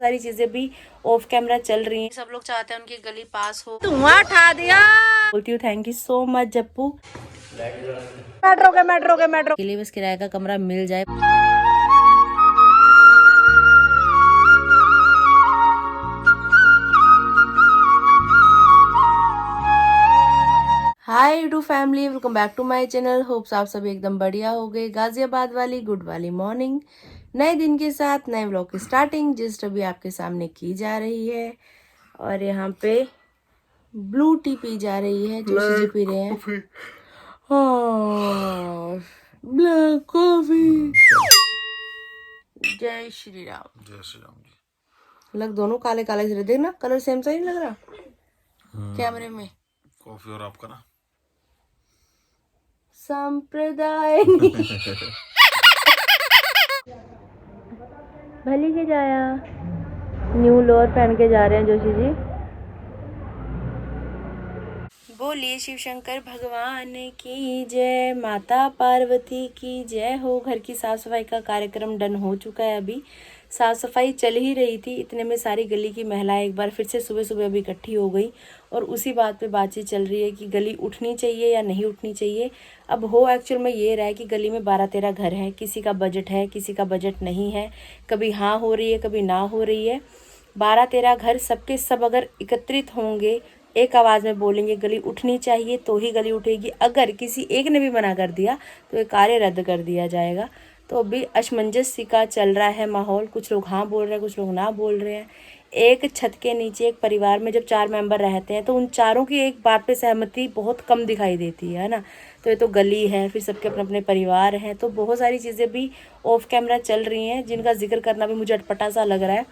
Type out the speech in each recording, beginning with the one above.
सारी चीजें भी ऑफ कैमरा चल रही हैं। सब लोग चाहते हैं उनकी गली पास हो। धुआं उठा दिया। बोलती हूँ thank you so much Jappu. Metro के लिए बस किराए का कमरा मिल जाए। Hi YouTube family, welcome back to my channel. Hopes आप सभी एकदम बढ़िया हो गए। गाजियाबाद वाली गुड वाली मॉर्निंग, नए दिन के साथ नए व्लॉग की स्टार्टिंग जस्ट अभी आपके सामने की जा रही है। और यहाँ पे ब्लू टी पी जा रही है, जोशी जी पी रहे हैं ब्लैक कॉफी। जय श्री राम। जय श्री राम जी। लग दोनों काले काले से रहे, देखना कलर सेम सा ही लग रहा कैमरे में। कॉफी और आपका ना संप्रदाय भली के जाया न्यू लोअर पहन के जा रहे हैं जोशी जी। बोलिए शिव शंकर भगवान की जय, माता पार्वती की जय हो। घर की साफ सफाई का कार्यक्रम डन हो चुका है। अभी साफ सफाई चल ही रही थी, इतने में सारी गली की महिलाएं एक बार फिर से सुबह सुबह अभी इकट्ठी हो गई और उसी बात पे बातचीत चल रही है कि गली उठनी चाहिए या नहीं उठनी चाहिए। अब हो एक्चुअल में ये रहा है कि गली में 12-13 घर हैं, किसी का बजट है किसी का बजट नहीं है, कभी हाँ हो रही है कभी ना हो रही है। 12-13 घर सबके सब अगर एकत्रित होंगे, एक आवाज़ में बोलेंगे गली उठनी चाहिए तो ही गली उठेगी। अगर किसी एक ने भी मना कर दिया तो ये कार्य रद्द कर दिया जाएगा। तो अभी असमंजस का चल रहा है माहौल, कुछ लोग हाँ बोल रहे हैं कुछ लोग ना बोल रहे हैं। एक छत के नीचे एक परिवार में जब 4 मेंबर रहते हैं तो उन चारों की एक बात पे सहमति बहुत कम दिखाई देती है ना। तो ये तो गली है, फिर सबके अपने अपने परिवार हैं, तो बहुत सारी चीज़ें भी ऑफ कैमरा चल रही हैं जिनका जिक्र करना भी मुझे अटपटा सा लग रहा है।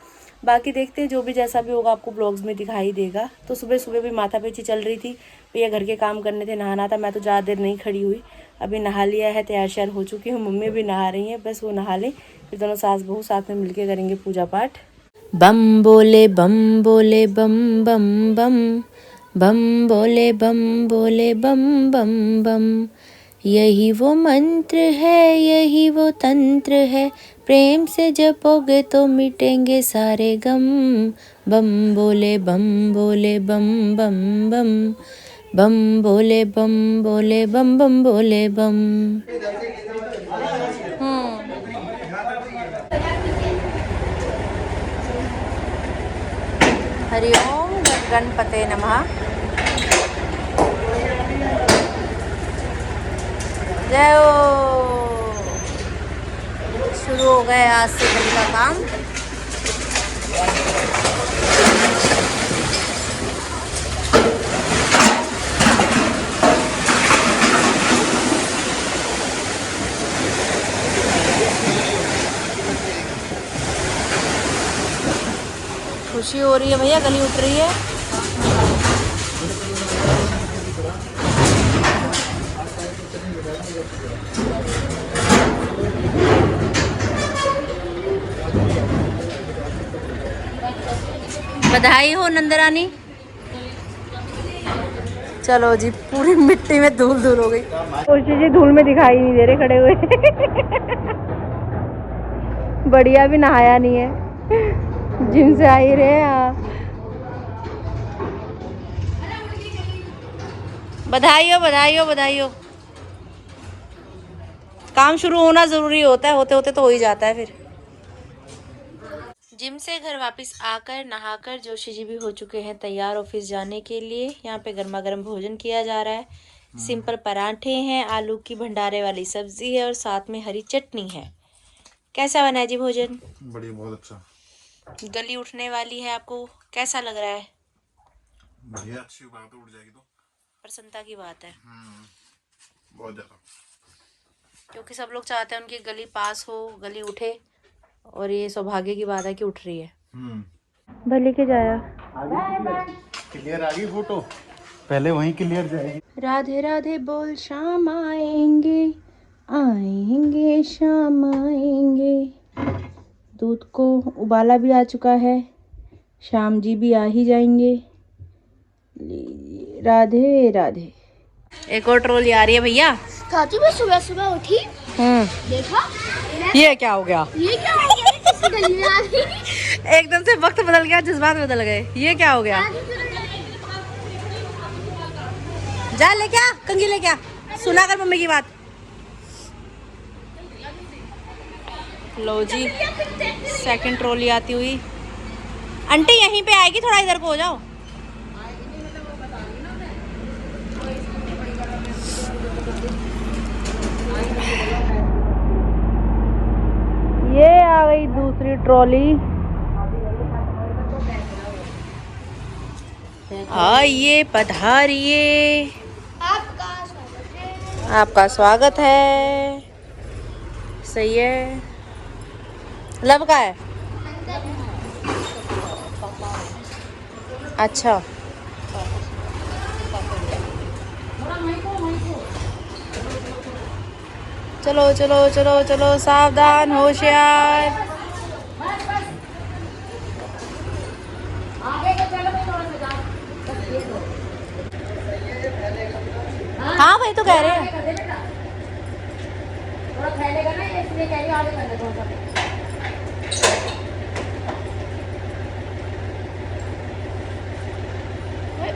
बाकी देखते हैं जो भी जैसा भी होगा आपको ब्लॉग्स में दिखाई देगा। तो सुबह सुबह भी माथापेची चल रही थी, भैया घर के काम करने थे, नहाना था। मैं तो ज़्यादा देर नहीं खड़ी हुई, अभी नहा लिया है, तैयार श्यार हो चुकी हूँ। मम्मी भी नहा रही हैं, बस वो नहा लें फिर दोनों सास बहू साथ में मिलके करेंगे पूजा पाठ। बम बोले बम बोले बम बम बम, बम बोले बम बोले बम बम बम। यही वो मंत्र है यही वो तंत्र है, प्रेम से जपोगे तो मिटेंगे सारे गम। बम बोले बम बोले बम बम बम, बम बोले बम बोले बम बम बोले बम। हरि ओम गणपते नमः। जय हो। शुरू हो गए आज से गली का काम। खुशी हो रही है भैया, गली उठ रही है। बधाई हो नंदरानी। चलो जी, पूरी मिट्टी में धूल धूल हो गई। खुशी जी धूल में दिखाई नहीं दे रहे खड़े हुए बढ़िया भी नहाया नहीं है, जिम से आ ही रहे हैं। बधाई हो बधाई हो बधाई हो। काम शुरू होना जरूरी होता है, होते होते तो हो ही जाता है। फिर जिम से घर वापस आकर नहाकर जोशी जी भी हो चुके हैं तैयार ऑफिस जाने के लिए। यहाँ पे गर्मा गर्म भोजन किया जा रहा है। सिंपल पराठे हैं, आलू की भंडारे वाली सब्जी है और साथ में हरी चटनी है। कैसा बना है जी भोजन? बढ़िया, बहुत अच्छा। गली उठने वाली है, आपको कैसा लग रहा है? बढ़िया, अच्छी बात है, उठ जाएगी तो प्रसन्नता की बात है। बहुत ज्यादा, क्योंकि सब लोग चाहते हैं उनकी गली पास हो, गली उठे, और ये सौभाग्य की बात है कि उठ रही है। भले के जाया क्लियर आ गई फोटो, पहले वहीं क्लियर जाएगी। राधे राधे बोल शाम आएंगे आएंगे शाम आएंगे। दूध को उबाला भी आ चुका है, शाम जी भी आ ही जाएंगे। राधे राधे। एक और ट्रोली आ रही है भैया। चाची मैं सुबह सुबह उठी, देखा ये क्या हो गया? ये क्या हो गया? किस गली में आ गई? एकदम से वक्त बदल गया, जज्बात बदल गए। ये क्या हो गया? जा ले क्या कंगी ले क्या, सुना कर मम्मी की बात। लो जी सेकंड ट्रॉली आती हुई। आंटी यहीं पे आएगी, थोड़ा इधर को हो जाओ। ये आ गई दूसरी ट्रॉली। आइए पधारिए, आपका स्वागत है। सही है। लब का है? अच्छा चलो चलो चलो चलो, सावधान होशियार। हाँ भाई तो कह रहे हैं।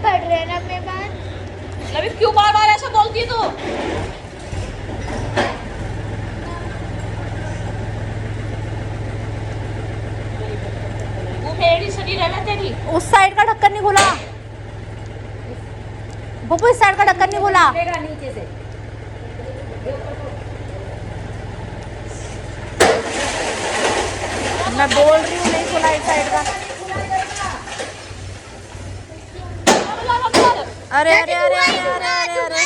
पढ़ रहे ना अपने पास। अभी क्यों बार बार ऐसा बोलती है तू? तेरी उस साइड का ढक्कन नहीं खुला, बुबू इस साइड का ढक्कन नहीं खुला। नीचे से मैं बोल रही हूँ नहीं खुला इस साइड का। अरे अरे अरे अरे अरे अरे अरे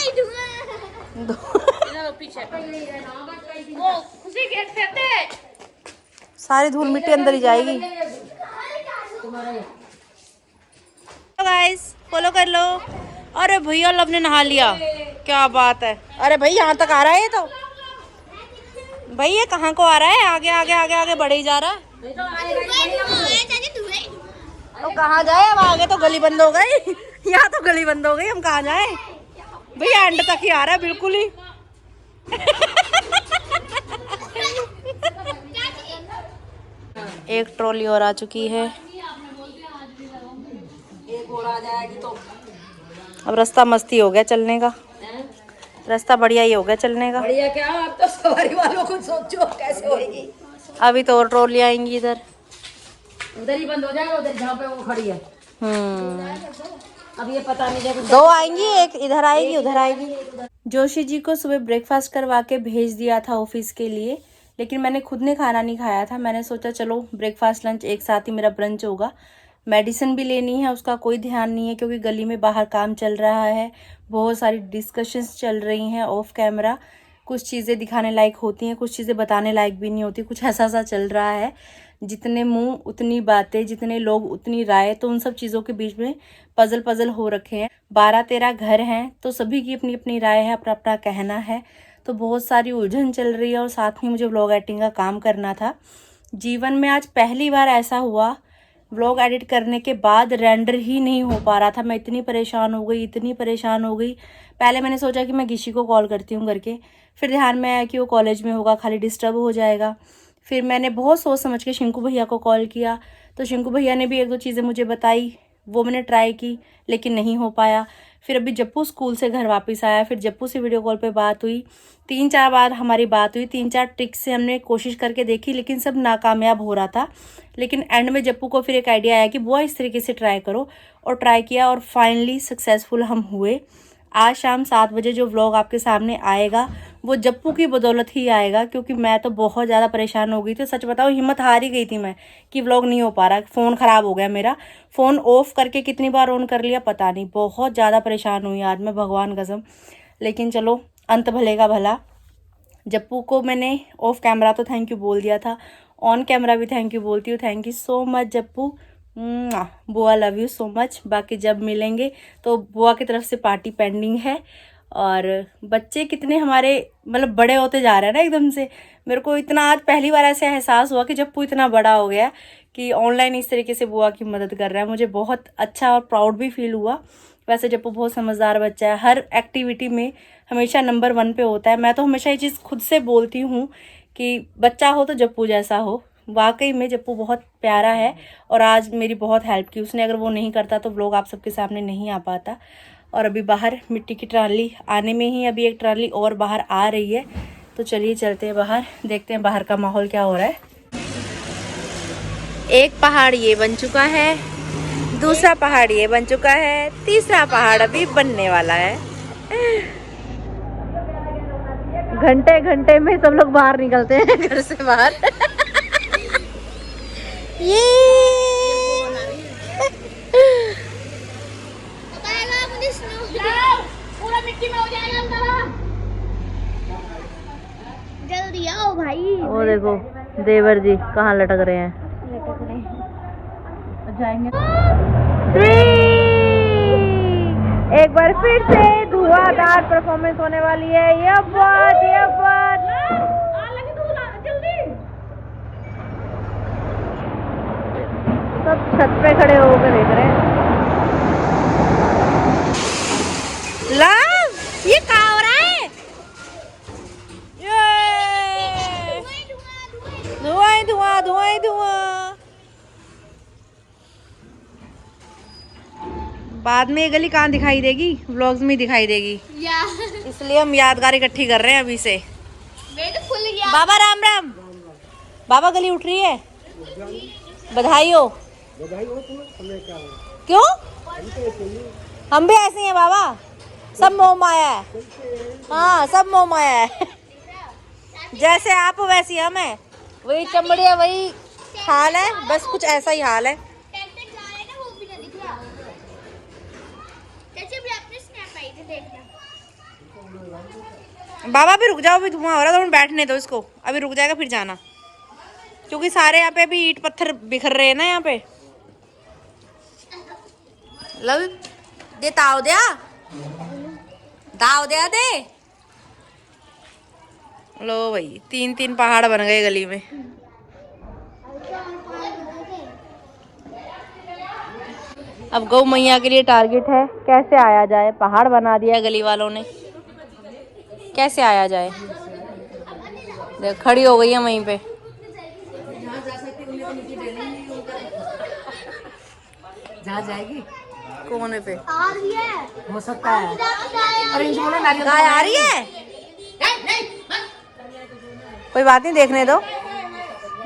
सारी धूल मिट्टी अंदर ही जाएगी। गाइस फॉलो कर लो। अरे भैया लब ने नहा लिया, क्या बात है। अरे भाई यहाँ तक आ रहा है ये तो। भाई ये कहाँ को आ रहा है? आगे आगे आगे आगे बढ़े ही जा रहा है। तो कहाँ जाए अब? आगे तो गली बंद हो गई। यहाँ तो गली बंद हो गई, हम कहाँ जाए? भैया एंड तक ही आ रहा है बिल्कुल ही। एक ट्रॉली और आ चुकी है। अब रास्ता मस्ती हो गया चलने का, रास्ता बढ़िया ही हो गया चलने का। बढ़िया क्या, अब तो सवारी वालों को सोचो कैसे होएगी। अभी तो और ट्रॉली आएंगी इधर, उधर ही बंद हो जाएगा, उधर जहाँ पे वो खड़ी है। अब ये पता नहीं जब दो आएंगी, एक इधर आएगी उधर आएगी। जोशी जी को सुबह ब्रेकफास्ट करवा के भेज दिया था ऑफिस के लिए, लेकिन मैंने खुद ने खाना नहीं खाया था। मैंने सोचा चलो ब्रेकफास्ट लंच एक साथ ही मेरा ब्रंच होगा। मेडिसिन भी लेनी है, उसका कोई ध्यान नहीं है क्योंकि गली में बाहर काम चल रहा है, बहुत सारी डिस्कशंस चल रही हैं ऑफ कैमरा। कुछ चीज़ें दिखाने लायक होती हैं, कुछ चीज़ें बताने लायक भी नहीं होती, कुछ ऐसा सा चल रहा है। जितने मुंह उतनी बातें, जितने लोग उतनी राय, तो उन सब चीज़ों के बीच में पजल पजल हो रखे हैं। 12-13 घर हैं तो सभी की अपनी अपनी राय है, अपना अपना कहना है, तो बहुत सारी उलझन चल रही है। और साथ में मुझे व्लॉग एडिटिंग का काम करना था। जीवन में आज पहली बार ऐसा हुआ, व्लॉग एडिट करने के बाद रेंडर ही नहीं हो पा रहा था। मैं इतनी परेशान हो गई, इतनी परेशान हो गई। पहले मैंने सोचा कि मैं गिशी को कॉल करती हूँ करके, फिर ध्यान में आया कि वो कॉलेज में होगा, खाली डिस्टर्ब हो जाएगा। फिर मैंने बहुत सोच समझ के शिंकू भैया को कॉल किया, तो शिंकू भैया ने भी एक दो चीज़ें मुझे बताई, वो मैंने ट्राई की लेकिन नहीं हो पाया। फिर अभी जप्पू स्कूल से घर वापस आया, फिर जप्पू से वीडियो कॉल पे बात हुई। 3-4 बार हमारी बात हुई, 3-4 ट्रिक्स से हमने कोशिश करके देखी लेकिन सब नाकामयाब हो रहा था। लेकिन एंड में जप्पू को फिर एक आइडिया आया कि बुआ इस तरीके से ट्राई करो, और ट्राई किया और फाइनली सक्सेसफुल हम हुए। आज शाम 7 बजे जो व्लॉग आपके सामने आएगा वो जप्पू की बदौलत ही आएगा, क्योंकि मैं तो बहुत ज़्यादा परेशान हो गई थी। सच बताओ हिम्मत हार ही गई थी मैं कि व्लॉग नहीं हो पा रहा। फ़ोन ख़राब हो गया मेरा, फ़ोन ऑफ करके कितनी बार ऑन कर लिया पता नहीं। बहुत ज़्यादा परेशान हुई आज मैं, भगवान कसम। लेकिन चलो अंत भले का भला। जप्पू को मैंने ऑफ कैमरा तो थैंक यू बोल दिया था, ऑन कैमरा भी थैंक यू बोलती हूँ। Thank you so much Jappu, बुआ लव यू सो मच। बाकी जब मिलेंगे तो बुआ की तरफ से पार्टी पेंडिंग है। और बच्चे कितने हमारे मतलब बड़े होते जा रहे हैं ना एकदम से। मेरे को इतना आज पहली बार ऐसे एहसास हुआ कि जप्पू इतना बड़ा हो गया कि ऑनलाइन इस तरीके से बुआ की मदद कर रहा है। मुझे बहुत अच्छा और प्राउड भी फील हुआ। वैसे जप्पू बहुत समझदार बच्चा है, हर एक्टिविटी में हमेशा नंबर 1 पे होता है। मैं तो हमेशा ये चीज़ खुद से बोलती हूँ कि बच्चा हो तो जप्पू जैसा हो, वाकई में जप्पू बहुत प्यारा है और आज मेरी बहुत हेल्प की उसने। अगर वो नहीं करता तो व्लॉग आप सबके सामने नहीं आ पाता। और अभी बाहर मिट्टी की ट्राली आने में ही अभी एक ट्राली और बाहर आ रही है। तो चलिए चलते हैं बाहर, देखते हैं बाहर का माहौल क्या हो रहा है। एक पहाड़ ये बन चुका है, दूसरा पहाड़ ये बन चुका है, तीसरा पहाड़ अभी बनने वाला है। घंटे घंटे में सब लोग बाहर निकलते हैं घर से बाहर। ये पूरा मिट्टी में हो जाएगा। जल्दी आओ भाई। वो देखो देवर जी कहाँ लटक रहे हैं। जाएंगे। एक बार फिर से धुआंधार परफॉर्मेंस होने वाली है। ये बात सब छत पे खड़े होकर देख रहे हैं। लव ये क्या हो रहा है? धुआं। बाद में ये गली कहाँ दिखाई देगी? व्लॉग्स में दिखाई देगी। इसलिए हम यादगार इकट्ठी कर रहे हैं अभी से। बाबा राम राम। बाबा गली उठ रही है, बधाई हो। क्यों? हम भी ऐसे ही हैं बाबा, सब मोह माया है। हाँ सब मोह माया है। जैसे आप वैसी हम है, वही चमड़िया वही हाल है, बस कुछ ऐसा ही हाल है। बाबा अभी रुक जाओ, अभी धुआं हो रहा है तो बैठने दो इसको, अभी रुक जाएगा फिर जाना, क्योंकि सारे यहाँ पे अभी ईंट पत्थर बिखर रहे हैं ना यहाँ पे। लव दे ताव दिया, दाव दिया दे। लो भाई 3 पहाड़ बन गए गली में। अब गौ मैया के लिए टारगेट है कैसे आया जाए। पहाड़ बना दिया गली वालों ने, कैसे आया जाए। देख खड़ी हो गई है वहीं पे। जहाँ जाएगी कोने पे आ रही है, हो सकता है। अरे बोलो नारियल गाय आ रही है। कोई बात नहीं, देखने दो।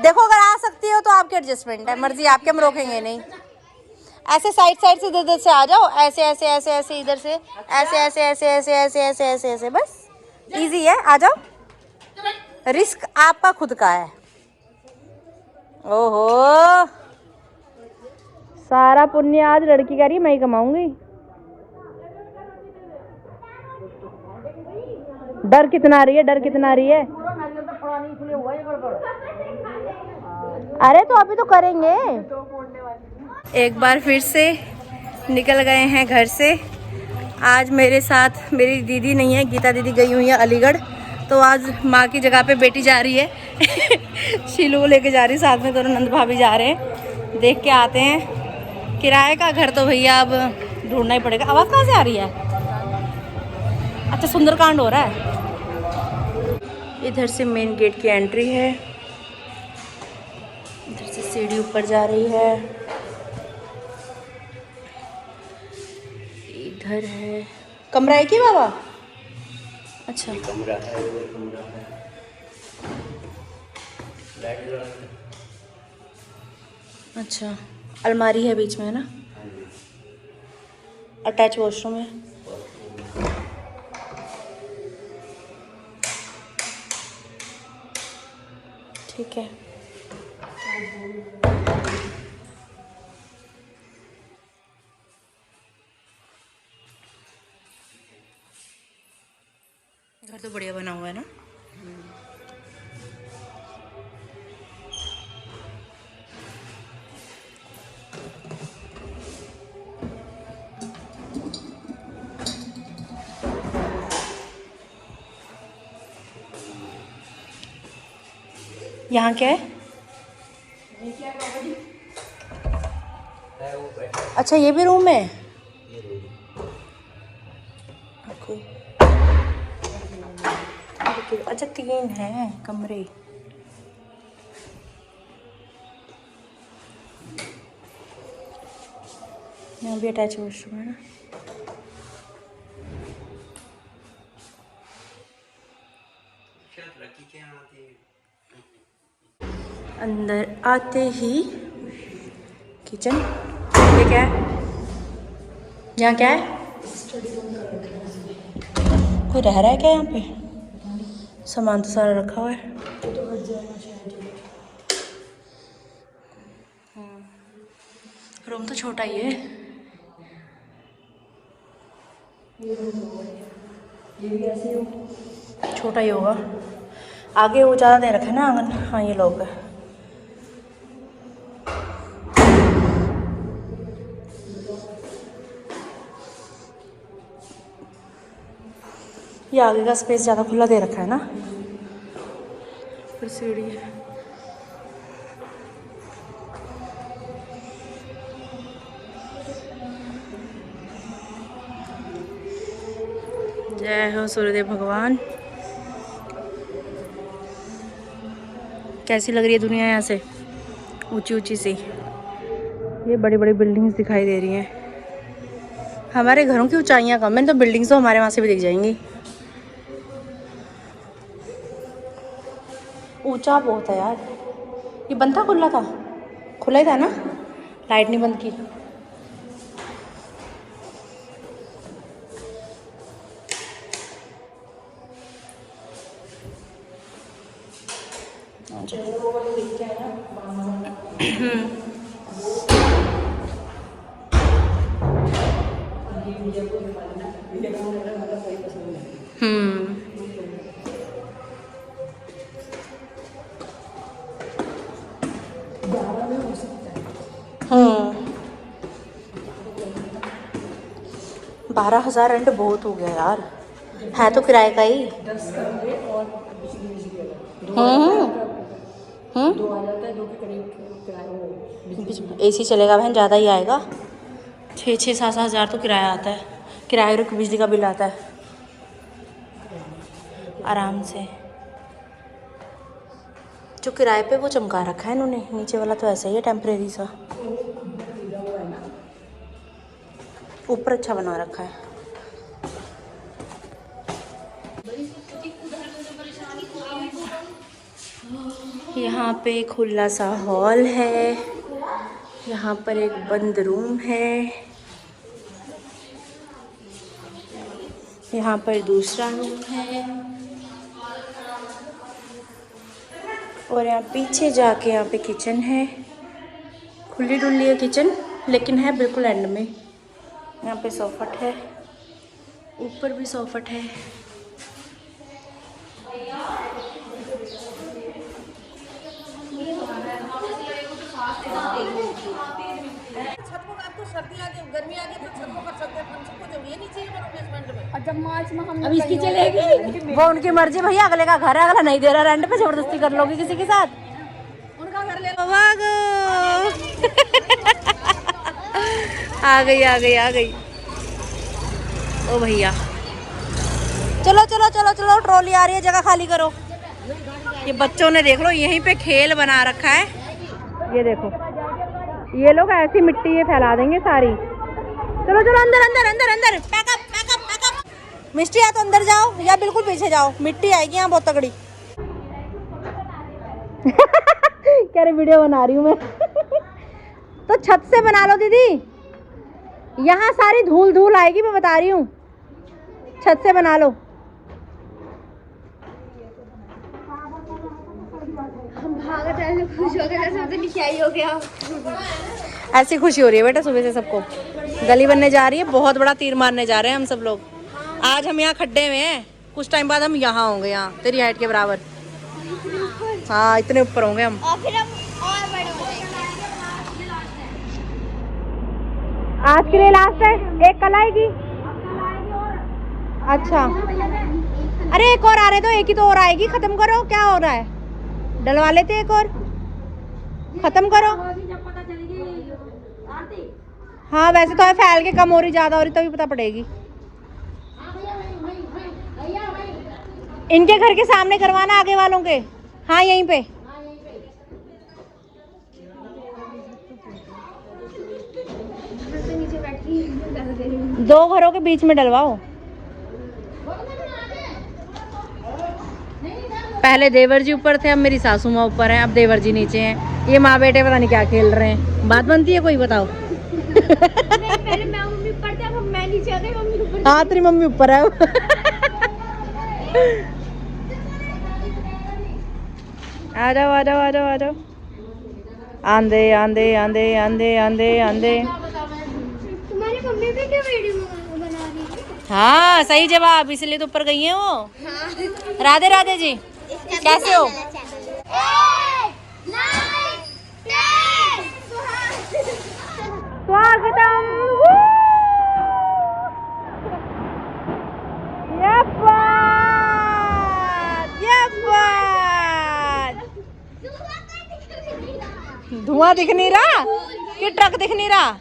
देखो अगर आ सकती हो तो आपकी एडजस्टमेंट है, मर्जी आपके, हम रोकेंगे नहीं। ऐसे साइड से इधर से आ जाओ, ऐसे ऐसे ऐसे ऐसे इधर से ऐसे ऐसे ऐसे ऐसे ऐसे ऐसे ऐसे ऐसे, बस इजी है, आ जाओ। रिस्क आपका खुद का है। ओहो सारा पुण्य आज लड़की कह रही मैं ही कमाऊंगी। डर कितना रही है, डर कितना रही है। अरे तो अभी तो करेंगे। एक बार फिर से निकल गए हैं घर से। आज मेरे साथ मेरी दीदी नहीं है, गीता दीदी गई हुई है अलीगढ़, तो आज माँ की जगह पे बेटी जा रही है। शीलू को लेके जा रही है, साथ में दोनों नंद भाभी जा रहे हैं। देख के आते हैं। किराए का घर तो भैया अब ढूंढना ही पड़ेगा। आवाज़ कहाँ से आ रही है? अच्छा सुंदरकांड हो रहा है। इधर से मेन गेट की एंट्री है, इधर से सीढ़ी ऊपर जा रही है। इधर है कमरा है कि बाबा? अच्छा कमरा है, अच्छा अलमारी है बीच में है ना, अटैच वॉशरूम है। ठीक है। घर तो बढ़िया बना हुआ है ना। यहाँ क्या है? अच्छा ये भी रूम है। अच्छा 3 हैं कमरे। यहाँ भी अटैच वॉशरूम है ना। अंदर आते ही किचन। ये क्या है? यहाँ क्या है? कोई रह रहा है क्या यहाँ पे? सामान तो सारा रखा हुआ है। रूम तो छोटा ही है। छोटा ही होगा। आगे वो ज़्यादा दे रखा है ना आंगन। हाँ ये लोग है। ये आगे का स्पेस ज़्यादा खुला दे रखा है ना। फिर सीढ़ी है। जय हो सूर्यदेव भगवान। कैसी लग रही है दुनिया यहाँ से? ऊंची ऊंची सी। ये बड़ी बड़ी बिल्डिंग्स दिखाई दे रही हैं। हमारे घरों की ऊंचाइयाँ कम है तो बिल्डिंग्स तो हमारे वहाँ से भी दिख जाएंगी। ऊंचा बहुत है यार। ये बंद था खुला था? खुला ही था ना। लाइट नहीं बंद की। हम्म 12,000 रेंट बहुत हो गया यार। है तो किराए का ही। AC चलेगा बहन, ज़्यादा ही आएगा। 6-7 हज़ार तो किराया आता है। किराए और बिजली का बिल आता है आराम से। जो किराए पे वो चमका रखा है इन्होंने। नीचे वाला तो ऐसा ही है टेम्परेरी सा। ऊपर अच्छा बना रखा है। यहाँ पे खुला सा हॉल है। यहाँ पर एक बंद रूम है। यहाँ पर दूसरा रूम है। और यहाँ पीछे जाके यहाँ पे किचन है। खुली डुल्ली है किचन, लेकिन है बिल्कुल एंड में। यहाँ पे सोफट है। ऊपर भी सोफट है। अब इसकी चलेगी। वो उनकी मर्जी भैया। अगले का घर है, अगला नहीं दे रहा रेंट पे, जबरदस्ती कर लोगी किसी के साथ। उनका घर ले आ गई आ गई आ गई। ओ भैया चलो चलो चलो चलो, ट्रॉली आ रही है, जगह खाली करो। ये बच्चों ने देख लो यहीं पे खेल बना रखा है। ये देखो ये लोग ऐसी मिट्टी ये फैला देंगे सारी। चलो चलो अंदर अंदर अंदर अंदर। Pack up pack up pack up. मिस्ट्री या तो अंदर जाओ या बिल्कुल पीछे जाओ, मिट्टी आएगी यहाँ बहुत तगड़ी। क्या रे वीडियो बना रही हूँ मैं। तो छत से बना लो दीदी, यहाँ सारी धूल धूल आएगी, मैं बता रही हूँ। छत से बना लो। हम भागत ऐसे खुश हो गए ऐसे पता नहीं क्या ही हो गया। ऐसी खुशी हो रही है बेटा सुबह से सबको। गली बनने जा रही है, बहुत बड़ा तीर मारने जा रहे हैं हम सब लोग। आज हम यहाँ खड्डे में हैं, कुछ टाइम बाद हम यहाँ होंगे, यहाँ तेरी हाइट के बराबर। हाँ इतने ऊपर होंगे हम। और फिर हम और बड़े हो जाएंगे। आज के लिए लास्ट है, एक कल आएगी। अच्छा अरे एक और आ रहे तो, एक ही तो और आएगी। खत्म करो, क्या हो रहा है? डलवा लेते एक और, खत्म करो। हाँ वैसे तो है, फैल के कम हो रही, ज्यादा हो रही तभी पता पड़ेगी। इनके घर के सामने करवाना, आगे वालों के। हाँ यहीं पे। नीचे बैठ 2 घरों के बीच में डलवाओ। पहले देवर जी ऊपर थे, अब मेरी सासू माँ ऊपर है, अब देवर जी नीचे हैं। ये माँ बेटे पता नहीं क्या खेल रहे हैं। बात बनती है कोई, बताओ। पहले मैं मम्मी ऊपर थी, अब मैं नीचे आ गई, मम्मी ऊपर। हाँ तेरी मम्मी ऊपर है। आ जाओ आ जाओ आ जाओ आ जाओ। आंधे आंधे आंधे आंधे आंधे आंधे। तुम्हारी मम्मी भी क्या वीडियो बना रही है? हाँ सही जवाब, इसलिए तो ऊपर गई है वो। राधे राधे जी, कैसे हो? स्वागतम। धुआं दिख नहीं रहा कि ट्रक दिख नहीं रहा?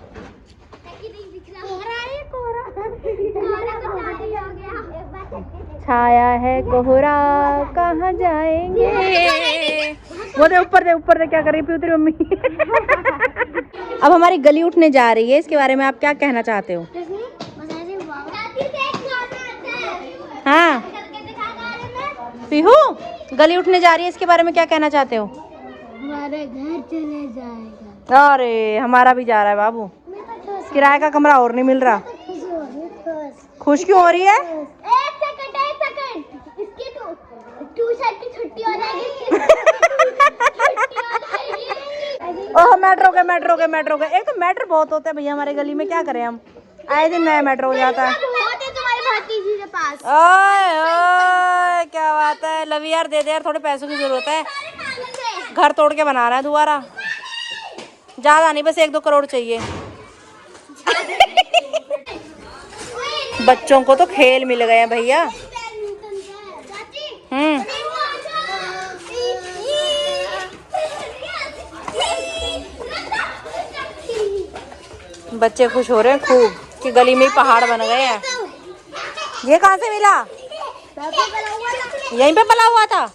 छाया है कोहरा, कहाँ जाएंगे? वो दे ऊपर दे क्या कर रही है तेरी मम्मी? अब हमारी गली उठने जा रही है, इसके बारे में आप क्या कहना चाहते हो? हाँ पीहू, गली उठने जा रही है, इसके बारे में क्या कहना चाहते हो? हमारे घर चले जाएगा। अरे हमारा भी जा रहा है बाबू, किराए का कमरा और नहीं मिल रहा। खुश क्यों हो रही है? एक सेकंड, इसकी ट्यूशन की छुट्टी हो जाएगी। ओह मेट्रो के एक तो मेट्रो बहुत होते हैं भैया हमारे गली में, क्या करें हम? आए दिन नया मेट्रो हो जाता है। तुम्हारी भतीजी के पास। ओए ओए क्या बात है, लवी यार दे दे यार, थोड़े पैसों की जरूरत है। घर तोड़ के बना रहा है दोबारा, ज्यादा नहीं, बस 1-2 करोड़ चाहिए। बच्चों को तो खेल मिल गए हैं भैया। बच्चे खुश हो रहे हैं खूब कि गली में ही पहाड़ बन गए हैं। ये कहाँ से मिला? यहीं पे पला हुआ था।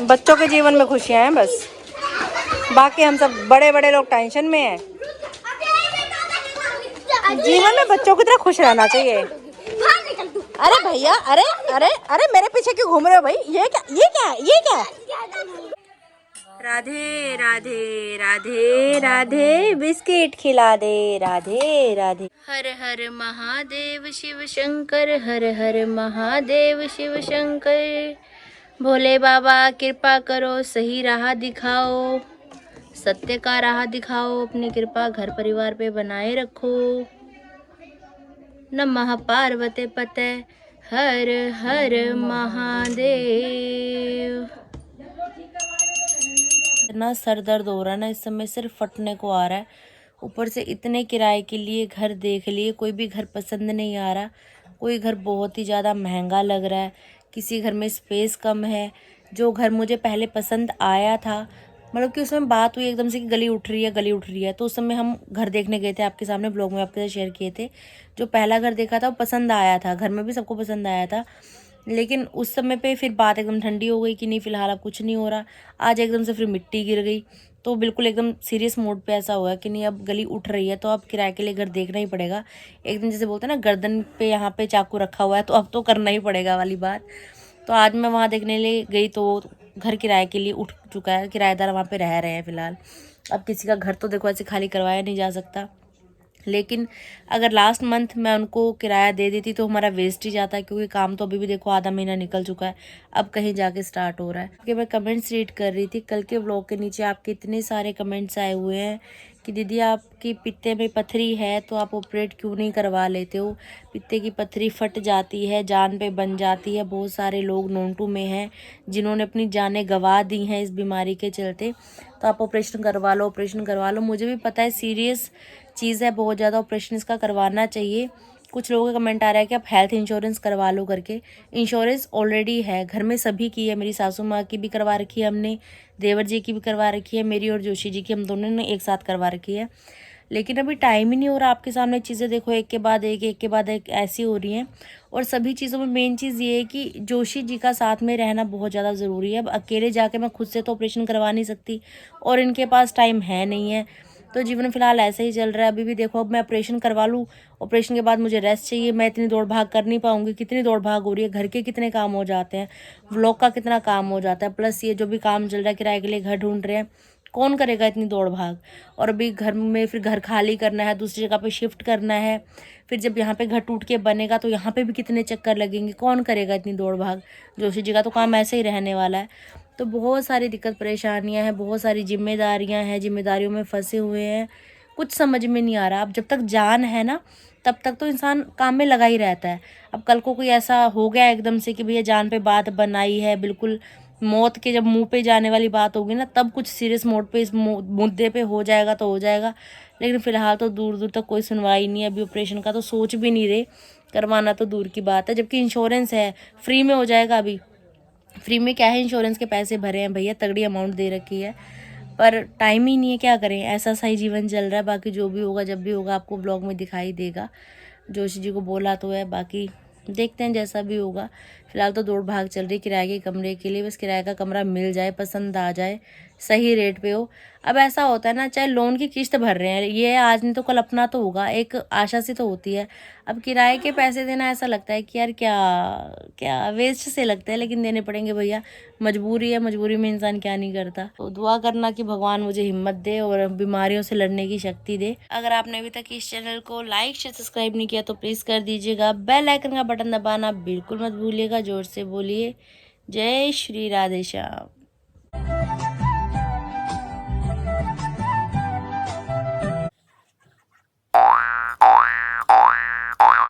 बच्चों के जीवन में खुशियां हैं बस, बाकी हम सब बड़े बड़े लोग टेंशन में हैं। जीवन में बच्चों की तरह खुश रहना चाहिए। अरे भैया, अरे अरे अरे मेरे पीछे क्यों घूम रहे हो भाई? ये क्या? राधे राधे राधे राधे, बिस्किट खिला दे राधे राधे। हर हर महादेव शिव शंकर, हर हर महादेव शिव शंकर। भोले बाबा कृपा करो, सही राह दिखाओ, सत्य का राह दिखाओ, अपनी कृपा घर परिवार पे बनाए रखो। नमः पार्वती पते, हर हर महादेव। इतना सर दर्द हो रहा है ना इस समय, सिर्फ फटने को आ रहा है। ऊपर से इतने किराए के लिए घर देख लिए, कोई भी घर पसंद नहीं आ रहा। कोई घर बहुत ही ज़्यादा महंगा लग रहा है, किसी घर में स्पेस कम है। जो घर मुझे पहले पसंद आया था, मतलब कि उसमें बात हुई एकदम से कि गली उठ रही है, तो उस समय हम घर देखने गए थे, आपके सामने ब्लॉग में आपके साथ शेयर किए थे। जो पहला घर देखा था वो पसंद आया था, घर में भी सबको पसंद आया था, लेकिन उस समय पे फिर बात एकदम ठंडी हो गई कि नहीं फ़िलहाल अब कुछ नहीं हो रहा। आज एकदम से फिर मिट्टी गिर गई, तो बिल्कुल एकदम सीरियस मोड पे ऐसा हुआ कि नहीं अब गली उठ रही है तो अब किराए के लिए घर देखना ही पड़ेगा। एकदम जैसे बोलते हैं ना, गर्दन पे यहाँ पे चाकू रखा हुआ है तो अब तो करना ही पड़ेगा वाली बात। तो आज मैं वहाँ देखने लिए गई तो घर किराए के लिए उठ चुका है, किराएदार वहाँ पे रह रहे हैं फ़िलहाल। अब किसी का घर तो देखो ऐसे खाली करवाया नहीं जा सकता, लेकिन अगर लास्ट मंथ मैं उनको किराया दे देती तो हमारा वेस्ट ही जाता है, क्योंकि काम तो अभी भी देखो आधा महीना निकल चुका है, अब कहीं जाके स्टार्ट हो रहा है। कि मैं कमेंट्स रीड कर रही थी, कल के व्लॉग के नीचे आपके इतने सारे कमेंट्स आए हुए हैं कि दीदी आपकी पित्ते में पथरी है तो आप ऑपरेट क्यों नहीं करवा लेते हो? पित्ते की पथरी फट जाती है, जान पे बन जाती है। बहुत सारे लोग नोंटू में हैं जिन्होंने अपनी जानें गंवा दी हैं इस बीमारी के चलते, तो आप ऑपरेशन करवा लो। मुझे भी पता है सीरियस चीज़ है बहुत ज़्यादा, ऑपरेशन इसका करवाना चाहिए। कुछ लोगों का कमेंट आ रहा है कि आप हेल्थ इंश्योरेंस करवा लो करके। इंश्योरेंस ऑलरेडी है, घर में सभी की है, मेरी सासू माँ की भी करवा रखी है हमने, देवर जी की भी करवा रखी है, मेरी और जोशी जी की, हम दोनों ने एक साथ करवा रखी है। लेकिन अभी टाइम ही नहीं हो रहा। आपके सामने चीज़ें देखो, एक के बाद एक ऐसी हो रही हैं। और सभी चीज़ों में मेन चीज़ ये है कि जोशी जी का साथ में रहना बहुत ज़्यादा ज़रूरी है। अब अकेले जाके मैं खुद से तो ऑपरेशन करवा नहीं सकती, और इनके पास टाइम है नहीं है। तो जीवन फ़िलहाल ऐसे ही चल रहा है। अभी भी देखो, अब मैं ऑपरेशन करवा लूँ, ऑपरेशन के बाद मुझे रेस्ट चाहिए। मैं इतनी दौड़ भाग कर नहीं पाऊँगी। कितनी दौड़ भाग हो रही है, घर के कितने काम हो जाते हैं, व्लॉग का कितना काम हो जाता है, प्लस ये जो भी काम चल रहा है, किराए के लिए घर ढूंढ रहे हैं, कौन करेगा इतनी दौड़ भाग। और अभी घर में फिर घर खाली करना है, दूसरी जगह पे शिफ्ट करना है, फिर जब यहाँ पे घर टूट के बनेगा तो यहाँ पे भी कितने चक्कर लगेंगे, कौन करेगा इतनी दौड़ भाग। जोशी जी का तो काम ऐसे ही रहने वाला है। तो बहुत सारी दिक्कत परेशानियां हैं, बहुत सारी जिम्मेदारियां हैं, जिम्मेदारियों में फंसे हुए हैं, कुछ समझ में नहीं आ रहा। अब जब तक जान है ना, तब तक तो इंसान काम में लगा ही रहता है। अब कल को कोई ऐसा हो गया एकदम से कि भैया जान पे बात बनाई है, बिल्कुल मौत के जब मुंह पे जाने वाली बात होगी ना, तब कुछ सीरियस मोड पे इस मुद्दे पे हो जाएगा तो हो जाएगा। लेकिन फिलहाल तो दूर दूर तक कोई सुनवाई नहीं है। अभी ऑपरेशन का तो सोच भी नहीं रहे, करवाना तो दूर की बात है। जबकि इंश्योरेंस है, फ्री में हो जाएगा। अभी फ्री में क्या है, इंश्योरेंस के पैसे भरे हैं भैया, तगड़ी अमाउंट दे रखी है, पर टाइम ही नहीं है, क्या करें। ऐसा सही जीवन चल रहा है। बाकी जो भी होगा, जब भी होगा, आपको ब्लॉग में दिखाई देगा। जोशी जी को बोला तो है, बाकी देखते हैं जैसा भी होगा। फिलहाल तो दौड़ भाग चल रही किराए के कमरे के लिए। बस किराए का कमरा मिल जाए, पसंद आ जाए, सही रेट पे हो। अब ऐसा होता है ना, चाहे लोन की किस्त भर रहे हैं, ये आज नहीं तो कल अपना तो होगा, एक आशा सी तो होती है। अब किराए के पैसे देना ऐसा लगता है कि यार क्या क्या वेस्ट से लगता है, लेकिन देने पड़ेंगे भैया, मजबूरी है। मजबूरी में इंसान क्या नहीं करता। तो दुआ करना कि भगवान मुझे हिम्मत दे और बीमारियों से लड़ने की शक्ति दे। अगर आपने अभी तक इस चैनल को लाइक शेयर सब्सक्राइब नहीं किया तो प्लीज़ कर दीजिएगा। बेल आइकन का बटन दबाना बिल्कुल मत भूलिएगा। जोर से बोलिए, जय श्री राधे श्याम।